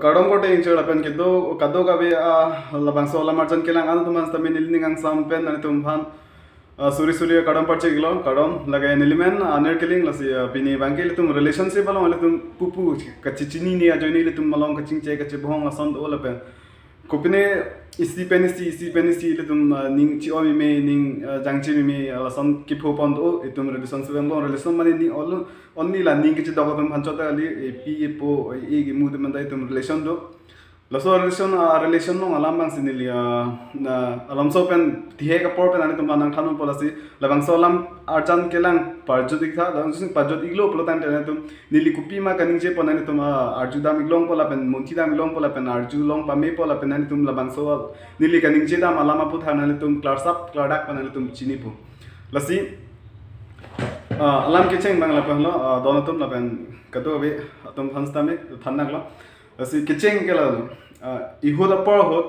kadom ko ting chura pen kido kado ka be labang so la marjan kelang anu tuman stamin nilningang sampen ani tumhan suri suri kadom parche gilo kadom lagai nilimen aner keling lasi bini bangke tum relationship balong tum pupu kachichini ni ajoni le tum malong kaching che kache bohong la son ola pen kupine isi penisi le tum ning chi omi me ning jangchi me la son kipo pond o tum relationship bang relation mani ni all only la ning kichi dogo tum panchota ali pi po e gi mood man dai tum relation do la so relation no alam bang sinili na alam so pen thihe ka por pen ani tum nang thanum polasi la bang so alam arjan kelang parjodi tha dang sin parjodi iglo polo tan tum nili kupi ma kaning je ponani tum arjudam iglong pola pen munthidam iglong pola pen arjulong pa me pola pen ani tum la bang so nili kaning je dam alama pu thanali tum class up cladak panali tum chini pu lasi alam ke cheng bang la pahlo dono tum la pen kato be tum phansta me thannak la lasi ke cheng ke la ihoda por hot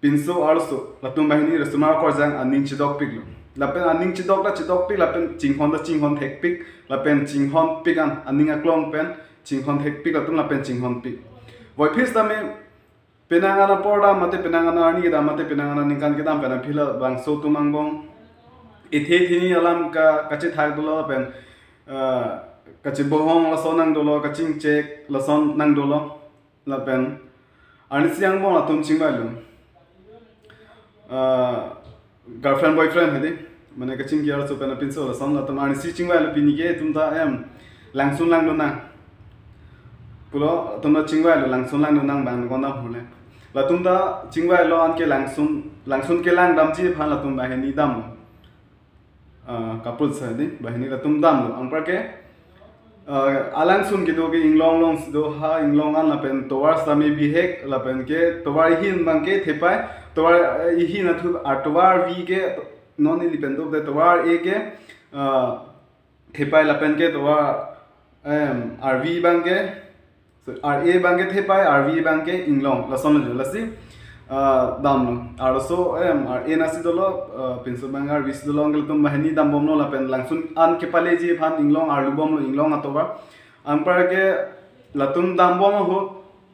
pinso also latum bahini resumar ko jang aning chidok pik lapen aning chidok pik lapen chinghon thek pik lapen chinghon pik an aning aklong pen chinghon thek pik latum lapen chinghon pik voi phis tame penangana porda mate penangana ani da mate penangana ningkan kedam pena phila bang so tumangbong ithe thini alam ka kache thak dolo pen kache bohong la sonang dolo kaching chek la son nang dolo lapen ani siang bong atum chingbalu girlfriend boyfriend hedi mane kaching gyar so pena pinso la son atum ani si chingbalu pinige tumta em langsun lang dona pulo tumta chingbalu langsun lang dona bang gonda hule la tumta chingbalu anke langsun ke lang damji phan la tum bahini dam couple sa hedi bahini la tum dam lo angpar ke alang sun ki do ke inglong do ha inglong an la pen towar sami bihek la pen ke towar hin bang ke thepai towar hi na thu towar vi ke non li pen do de towar e ke thepai la pen ke towar rv bang ke ra bang ke thepai rv bang ke inglong la son la si dam no also ra na si dolo pinso bang r vis dolo ngel tum bahini dam bom no la pen langsun an ke pale ji phan inglong ar lubom no inglong atoba ampar ke latum dam bom ho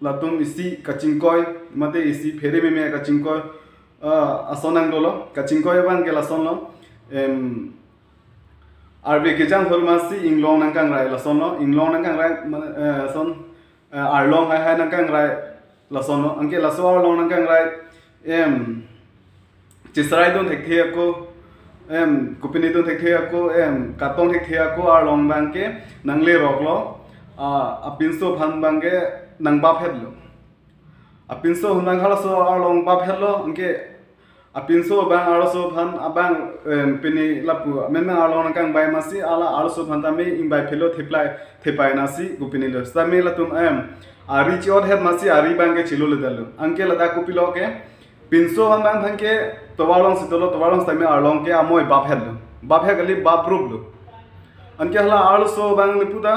latum isi kachingkoi mate isi phere me kachingkoi asonang dolo kachingkoi bang ke la son lo arbe ke jang formasi inglong nang kang rai la son lo inglong nang kang rai son arlong hai nang kang rai la son lo angke la so arlong nang kang rai chisrai don thek thia ko kupini don thek thia ko katong thek thia ko arlong bang ke nang le rok lo apinso phan bang ke nang ba phet lo apinso hunang khala so arlong ba phet lo angke apinso bang arso phan abang pini lapu men arlong nang kang bai masi ala arso phan ta me imbai phelo thepai nasi kupini lo sami latum ari chiot het masi ari bang ke chilo le dalu angke lada kupilo ke pinso bang thang ke towalong sitolo towalong sami arlong ke amoy bap het gali bap rup lo anke hala arso bang lipuda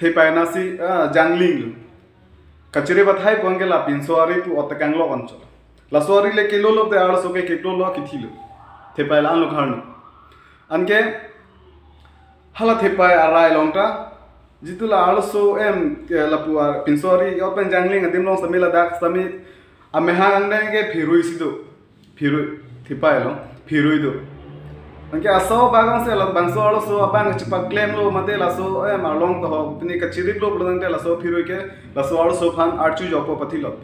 thepai nasi jangling lo kachire bathai pangke la pinso ari pu otakang lo oncho la sori le kilo lo de arso ke kilo lo kithilo thepai la an lo kharno anke hala thepai arai longta jitula also lapu pinsori open jangling adim long samila dak sami amehang nge phirui sido phirui thipai lo phirui do anke aso bagang se la bangso also abang chipak claim lo mate la so marlong to pini ka chirip lo blang te la so phirui ke la so also phan archu jopo pathilo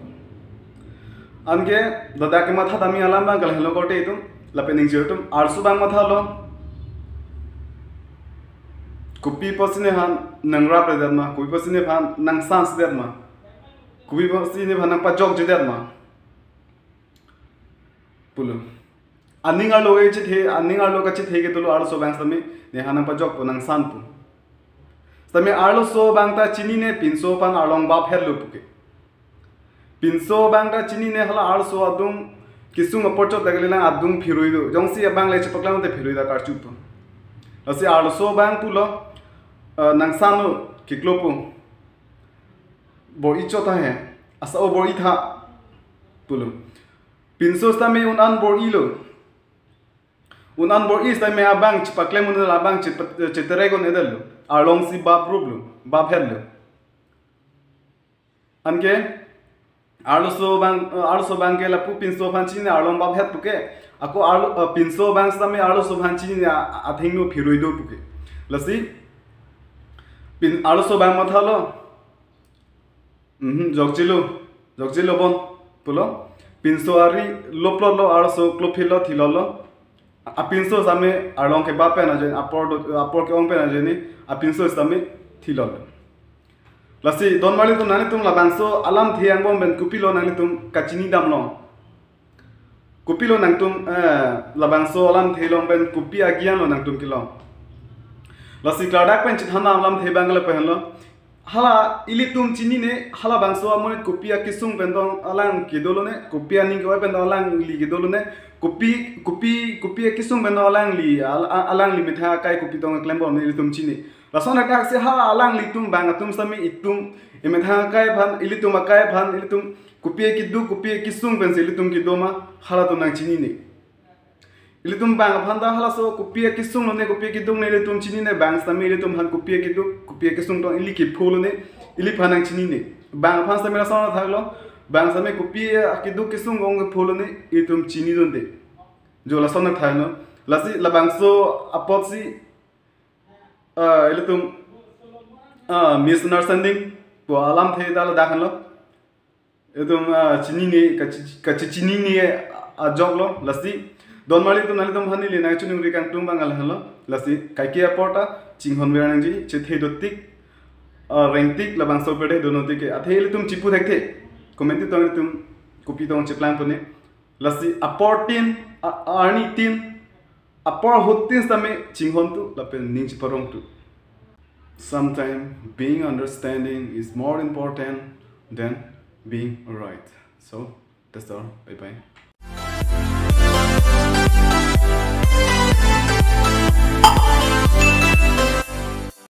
anke dada ke matha dami alam bang kal hello kote itum la pening jotum arsu bang matha lo kupi pasine han nangra predatma kupi pasine phan nang sans detma kupi pasine phan nang pajok jedetma pulo aninga loge che aninga loga che thege tolo arso bang sami ne hanang pajok nang san pu sami arso bang ta chini ne pinso pan arlong ba pher lu puke pinso bang ta chini ne hala arso adum kisung aporcho dagelena adum phirui do jongsi bang le chapaklang te phirui da karchu pu asi arso bang pulo nang sanu kiklopu bor icho ta hai asa o bor itha pulo pinso sta me unan bor ilo unan bor is ta me abang chipakle mun la bang chitere go nedel arlong si ba problem ba phel anke arlo so bang ke la pu pinso phan chini arlong ba phet puke ako arlo pinso bang sami arlo so phan chini athing no phiroi do puke lasi pin arlo so bang mathalo jokchilo bon pulo pinso ari loplo lo arlo so klopilo thilolo a pinso sami arlong ke ba pe na je apor ke ong pe na je ni a pinso sami thilolo lasi don mali tum nani tum labangso alam thiang bom ben kupilo nani tum kachini damlong kupilo nang tum labangso alam thelong ben kupi agian lo nang tum kilong lasi kladak pen chithana alam the bangle penlo hala ilitum chini ne hala bangso amone kupi akisung ben dong alang kidolo ne kupi aning ko ben alang li kidolo ne kupi akisung ben alang li mitha kai kupi tong klembo ne ilitum chini rasona kak se ha alang litum bang atum sami itum imetha kai phan ilitum akai phan ilitum kupi kisung ben ilitum kidoma hala tum nang chini ne ilitum bang phan da hala so kupi kisung ne kupi kidung ne ilitum chini ne bang sami ilitum han kupi kisung to ili ki phul ne ili phan nang chini ne bang phan sami rasona thaglo bang sami kupi kisung ong phul ne ilitum chini donde jo rasona thagno lasi labangso apotsi ilitum misunderstanding po alam the dal dakhan lo ilitum chini ni joglo lasi don mali tum nali tum hani le na chunu ri kan tum bangal halo lasi kaikia porta chinghon berang ji chethe dotik rengtik labang so pede donotik athe ilitum chipu thekte komenti tong ilitum kupi tong cheplan pone lasi aportin arni tin apor hotin same chinghon tu lapen ning chiparong tu sometimes being understanding is more important than being right. So that's all. Bye bye.